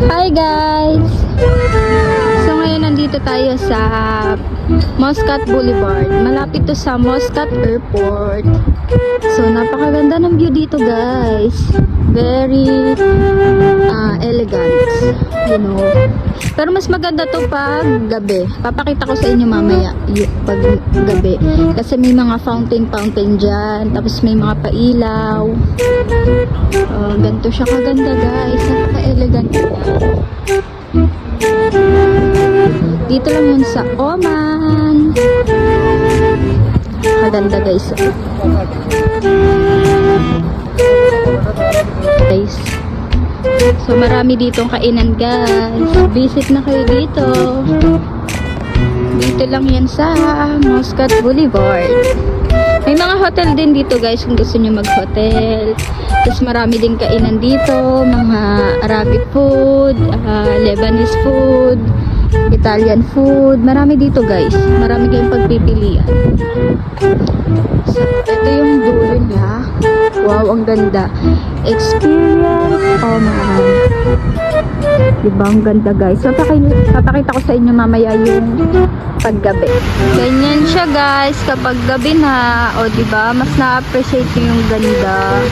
Hi guys! So ngayon nandito tayo sa Muscat Boulevard. Malapit to sa Muscat Airport. So napakaganda ng view dito guys. Very elegant, you know. Pero mas maganda to pag gabi. Papakita ko sa inyo mamaya pag gabi. Kasi may mga fountain dyan. Tapos may mga pailaw. Ganito siya kaganda guys. Napaka-elegant niya. Dito lang yun sa Oman. Kaganda guys. Guys. So marami ditong kainan guys. Visit na kayo dito. Dito lang yan sa Muscat Boulevard. May mga hotel din dito guys kung gusto nyo mag-hotel. Tapos marami din kainan dito. Mga Arabic food, Lebanese food, Italian food. Marami dito guys. Marami kayong pagpipilian. So, ito yung dulo niya. Wow, ang ganda. Experience Oman. Diba, ang ganda guys. So, papakita ko sa inyo mamaya yung paggabi. Ganyan siya guys kapag gabi na. O diba, mas na-appreciate nyo yung ganda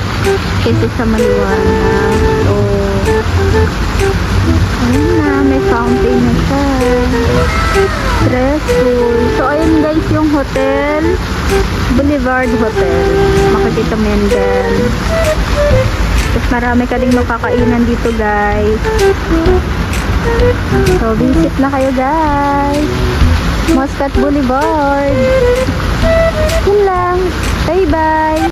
kaysa sa maliwanag. So, ayun na, may fountain na siya. Stressful. So, ayun guys yung hotel. Boulevard Hotel. Makikita mo yan dyan. Tapos marami ka ding makakainan dito guys. So, visit na kayo guys. Muscat Boulevard. Yun lang. Bye bye.